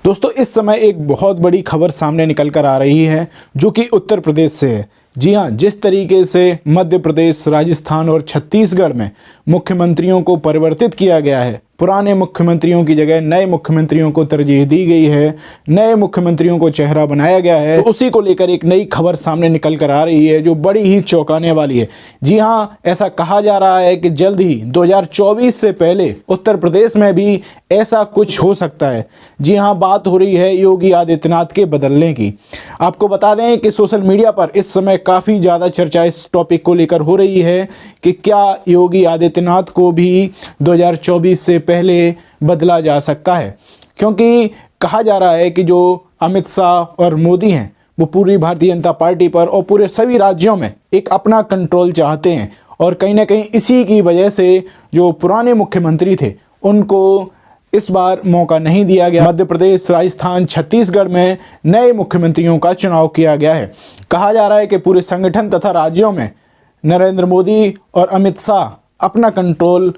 दोस्तों इस समय एक बहुत बड़ी खबर सामने निकल कर आ रही है जो कि उत्तर प्रदेश से है। जी हाँ, जिस तरीके से मध्य प्रदेश, राजस्थान और छत्तीसगढ़ में मुख्यमंत्रियों को परिवर्तित किया गया है, पुराने मुख्यमंत्रियों की जगह नए मुख्यमंत्रियों को तरजीह दी गई है, नए मुख्यमंत्रियों को चेहरा बनाया गया है, तो उसी को लेकर एक नई खबर सामने निकल कर आ रही है जो बड़ी ही चौंकाने वाली है। जी हाँ, ऐसा कहा जा रहा है कि जल्द ही 2024 से पहले उत्तर प्रदेश में भी ऐसा कुछ हो सकता है। जी हाँ, बात हो रही है योगी आदित्यनाथ के बदलने की। आपको बता दें कि सोशल मीडिया पर इस समय काफ़ी ज़्यादा चर्चा इस टॉपिक को लेकर हो रही है कि क्या योगी आदित्यनाथ को भी 2024 से पहले बदला जा सकता है, क्योंकि कहा जा रहा है कि जो अमित शाह और मोदी हैं वो पूरी भारतीय जनता पार्टी पर और पूरे सभी राज्यों में एक अपना कंट्रोल चाहते हैं और कहीं ना कहीं इसी की वजह से जो पुराने मुख्यमंत्री थे उनको इस बार मौका नहीं दिया गया। मध्य प्रदेश, राजस्थान, छत्तीसगढ़ में नए मुख्यमंत्रियों का चुनाव किया गया है। कहा जा रहा है कि पूरे संगठन तथा राज्यों में नरेंद्र मोदी और अमित शाह अपना कंट्रोल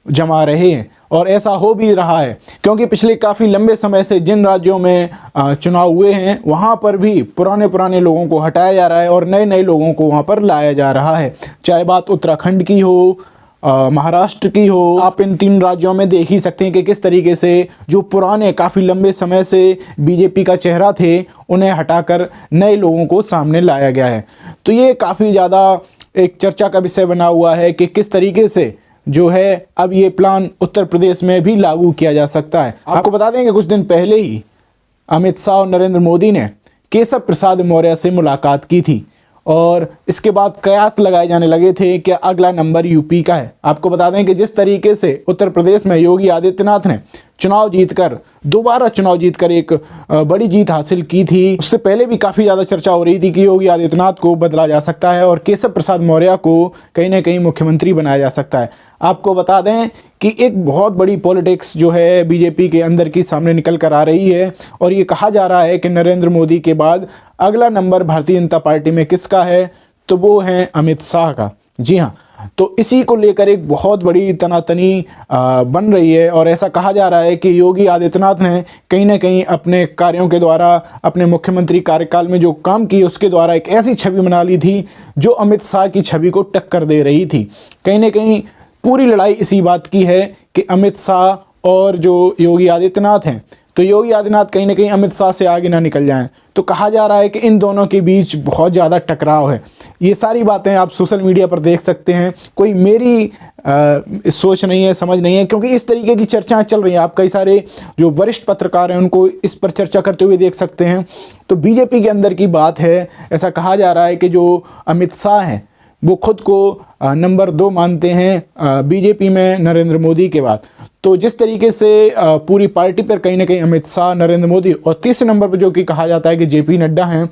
जमा रहे हैं और ऐसा हो भी रहा है, क्योंकि पिछले काफ़ी लंबे समय से जिन राज्यों में चुनाव हुए हैं वहाँ पर भी पुराने लोगों को हटाया जा रहा है और नए लोगों को वहाँ पर लाया जा रहा है। चाहे बात उत्तराखंड की हो, महाराष्ट्र की हो, आप इन तीन राज्यों में देख ही सकते हैं कि किस तरीके से जो पुराने काफ़ी लंबे समय से बीजेपी का चेहरा थे उन्हें हटाकर नए लोगों को सामने लाया गया है। तो ये काफ़ी ज़्यादा एक चर्चा का विषय बना हुआ है कि किस तरीके से जो है अब ये प्लान उत्तर प्रदेश में भी लागू किया जा सकता है। आपको बता दें कि कुछ दिन पहले ही अमित शाह और नरेंद्र मोदी ने केशव प्रसाद मौर्य से मुलाकात की थी और इसके बाद कयास लगाए जाने लगे थे कि अगला नंबर यूपी का है। आपको बता दें कि जिस तरीके से उत्तर प्रदेश में योगी आदित्यनाथ ने दोबारा चुनाव जीतकर एक बड़ी जीत हासिल की थी, उससे पहले भी काफ़ी ज़्यादा चर्चा हो रही थी कि योगी आदित्यनाथ को बदला जा सकता है और केशव प्रसाद मौर्य को कहीं ना कहीं मुख्यमंत्री बनाया जा सकता है। आपको बता दें कि एक बहुत बड़ी पॉलिटिक्स जो है बीजेपी के अंदर की सामने निकल कर आ रही है और ये कहा जा रहा है कि नरेंद्र मोदी के बाद अगला नंबर भारतीय जनता पार्टी में किसका है, तो वो है अमित शाह का। जी हाँ, तो इसी को लेकर एक बहुत बड़ी तनातनी बन रही है और ऐसा कहा जा रहा है कि योगी आदित्यनाथ ने कहीं ना कहीं अपने कार्यों के द्वारा, अपने मुख्यमंत्री कार्यकाल में जो काम किए उसके द्वारा एक ऐसी छवि बना ली थी जो अमित शाह की छवि को टक्कर दे रही थी। कहीं ना कहीं पूरी लड़ाई इसी बात की है कि अमित शाह और जो योगी आदित्यनाथ हैं, तो योगी आदित्यनाथ कहीं ना कहीं अमित शाह से आगे ना निकल जाएं। तो कहा जा रहा है कि इन दोनों के बीच बहुत ज़्यादा टकराव है। ये सारी बातें आप सोशल मीडिया पर देख सकते हैं, कोई मेरी सोच नहीं है, समझ नहीं है, क्योंकि इस तरीके की चर्चाएं चल रही हैं। आप कई सारे जो वरिष्ठ पत्रकार हैं उनको इस पर चर्चा करते हुए देख सकते हैं। तो बीजेपी के अंदर की बात है, ऐसा कहा जा रहा है कि जो अमित शाह हैं वो खुद को नंबर 2 मानते हैं बीजेपी में नरेंद्र मोदी के बाद। तो जिस तरीके से पूरी पार्टी पर कहीं ना कहीं अमित शाह, नरेंद्र मोदी और तीसरे नंबर पर जो कि कहा जाता है कि जेपी नड्डा हैं,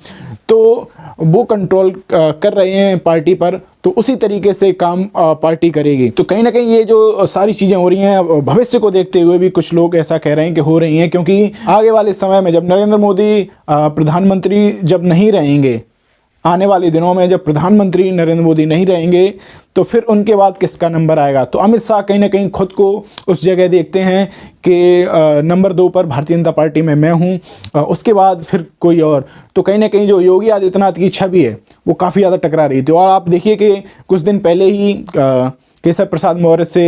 तो वो कंट्रोल कर रहे हैं पार्टी पर, तो उसी तरीके से काम पार्टी करेगी। तो कहीं ना कहीं ये जो सारी चीज़ें हो रही हैं भविष्य को देखते हुए भी कुछ लोग ऐसा कह रहे हैं कि हो रही हैं, क्योंकि आगे वाले समय में जब नरेंद्र मोदी प्रधानमंत्री जब नहीं रहेंगे, आने वाले दिनों में जब प्रधानमंत्री नरेंद्र मोदी नहीं रहेंगे तो फिर उनके बाद किसका नंबर आएगा। तो अमित शाह कहीं ना कहीं खुद को उस जगह देखते हैं कि नंबर 2 पर भारतीय जनता पार्टी में मैं हूं, उसके बाद फिर कोई और। तो कहीं ना कहीं जो योगी आदित्यनाथ की छवि है वो काफ़ी ज़्यादा टकरा रही थी। और आप देखिए कि कुछ दिन पहले ही केशव प्रसाद मौर्य से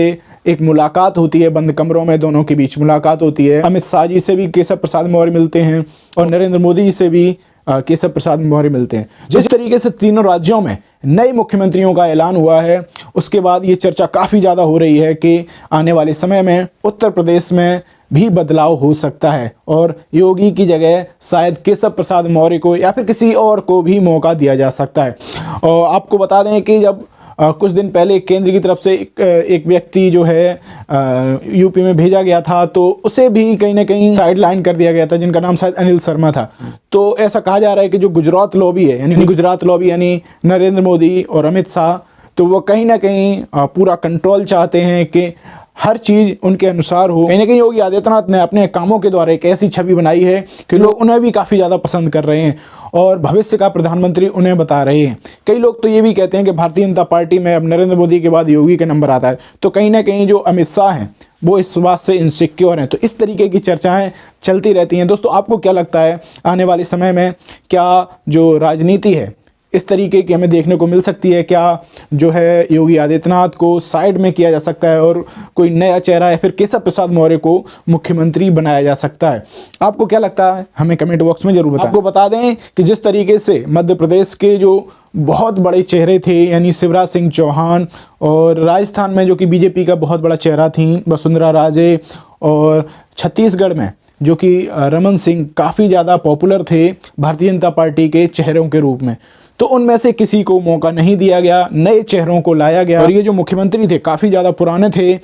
एक मुलाकात होती है, बंद कमरों में दोनों के बीच मुलाकात होती है। अमित शाह जी से भी केशव प्रसाद मौर्य मिलते हैं और नरेंद्र मोदी जी से भी केशव प्रसाद मौर्य मिलते हैं। जिस तरीके से तीनों राज्यों में नए मुख्यमंत्रियों का ऐलान हुआ है, उसके बाद ये चर्चा काफ़ी ज़्यादा हो रही है कि आने वाले समय में उत्तर प्रदेश में भी बदलाव हो सकता है और योगी की जगह शायद केशव प्रसाद मौर्य को या फिर किसी और को भी मौका दिया जा सकता है। और आपको बता दें कि जब कुछ दिन पहले केंद्र की तरफ से एक व्यक्ति जो है यूपी में भेजा गया था, तो उसे भी कहीं ना कहीं साइड लाइन कर दिया गया था, जिनका नाम शायद अनिल शर्मा था। तो ऐसा कहा जा रहा है कि जो गुजरात लॉबी है, यानी गुजरात लॉबी यानी नरेंद्र मोदी और अमित शाह, तो वो कहीं ना कहीं पूरा कंट्रोल चाहते हैं कि हर चीज़ उनके अनुसार हो। कहीं ना कहीं योगी आदित्यनाथ ने अपने कामों के द्वारा एक ऐसी छवि बनाई है कि लोग उन्हें भी काफ़ी ज़्यादा पसंद कर रहे हैं और भविष्य का प्रधानमंत्री उन्हें बता रहे हैं। कई लोग तो ये भी कहते हैं कि भारतीय जनता पार्टी में अब नरेंद्र मोदी के बाद योगी का नंबर आता है। तो कहीं ना कहीं जो अमित शाह हैं वो इस बात से इनसिक्योर हैं। तो इस तरीके की चर्चाएं चलती रहती हैं। दोस्तों, आपको क्या लगता है आने वाले समय में क्या जो राजनीति है इस तरीके की हमें देखने को मिल सकती है? क्या जो है योगी आदित्यनाथ को साइड में किया जा सकता है और कोई नया चेहरा या फिर केशव प्रसाद मौर्य को मुख्यमंत्री बनाया जा सकता है? आपको क्या लगता है हमें कमेंट बॉक्स में जरूर बताएं। आपको बता दें कि जिस तरीके से मध्य प्रदेश के जो बहुत बड़े चेहरे थे यानी शिवराज सिंह चौहान, और राजस्थान में जो कि बीजेपी का बहुत बड़ा चेहरा थी वसुंधरा राजे, और छत्तीसगढ़ में जो कि रमन सिंह काफ़ी ज़्यादा पॉपुलर थे भारतीय जनता पार्टी के चेहरों के रूप में, तो उनमें से किसी को मौका नहीं दिया गया, नए चेहरों को लाया गया। और ये जो मुख्यमंत्री थे काफ़ी ज़्यादा पुराने थे,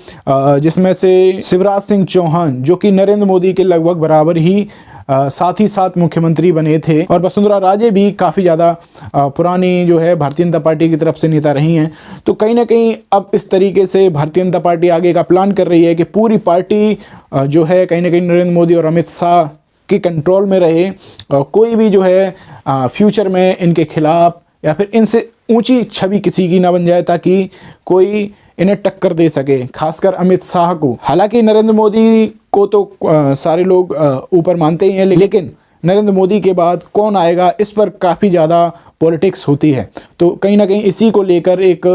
जिसमें से शिवराज सिंह चौहान जो कि नरेंद्र मोदी के लगभग बराबर ही साथ ही साथ मुख्यमंत्री बने थे, और वसुंधरा राजे भी काफ़ी ज़्यादा पुरानी जो है भारतीय जनता पार्टी की तरफ से नेता रही हैं। तो कहीं ना कहीं अब इस तरीके से भारतीय जनता पार्टी आगे का प्लान कर रही है कि पूरी पार्टी जो है कहीं ना कहीं नरेंद्र मोदी और अमित शाह के कंट्रोल में रहे, और कोई भी जो है फ्यूचर में इनके खिलाफ या फिर इनसे ऊंची छवि किसी की ना बन जाए, ताकि कोई इन्हें टक्कर दे सके, खासकर अमित शाह को। हालांकि नरेंद्र मोदी को तो सारे लोग ऊपर मानते ही हैं, लेकिन नरेंद्र मोदी के बाद कौन आएगा इस पर काफ़ी ज़्यादा पॉलिटिक्स होती है। तो कहीं ना कहीं इसी को लेकर एक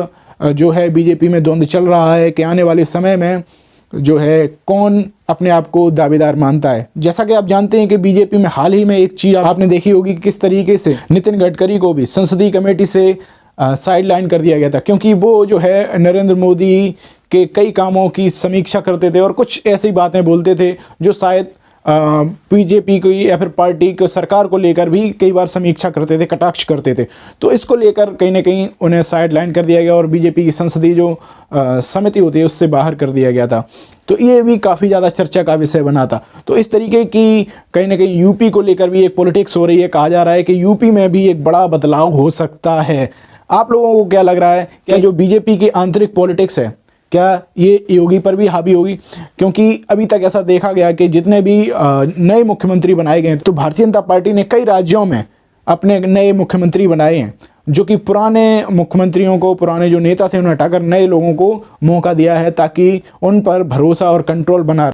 जो है बीजेपी में द्वंद्व चल रहा है कि आने वाले समय में जो है कौन अपने आप को दावेदार मानता है। जैसा कि आप जानते हैं कि बीजेपी में हाल ही में एक चीज़ आपने देखी होगी कि किस तरीके से नितिन गडकरी को भी संसदीय कमेटी से साइडलाइन कर दिया गया था, क्योंकि वो जो है नरेंद्र मोदी के कई कामों की समीक्षा करते थे और कुछ ऐसी बातें बोलते थे जो शायद बीजेपी को या फिर पार्टी को, सरकार को लेकर भी कई बार समीक्षा करते थे, कटाक्ष करते थे। तो इसको लेकर कहीं ना कहीं उन्हें साइडलाइन कर दिया गया और बीजेपी की संसदीय जो समिति होती है उससे बाहर कर दिया गया था। तो ये भी काफ़ी ज़्यादा चर्चा का विषय बना था। तो इस तरीके की कहीं ना कहीं यूपी को लेकर भी एक पॉलिटिक्स हो रही है। कहा जा रहा है कि यूपी में भी एक बड़ा बदलाव हो सकता है। आप लोगों को क्या लग रहा है, क्या जो बीजेपी की आंतरिक पॉलिटिक्स है क्या ये योगी पर भी हावी होगी? क्योंकि अभी तक ऐसा देखा गया कि जितने भी नए मुख्यमंत्री बनाए गए तो भारतीय जनता पार्टी ने कई राज्यों में अपने नए मुख्यमंत्री बनाए हैं, जो कि पुराने मुख्यमंत्रियों को, पुराने जो नेता थे उन्हें हटाकर नए लोगों को मौका दिया है, ताकि उन पर भरोसा और कंट्रोल बना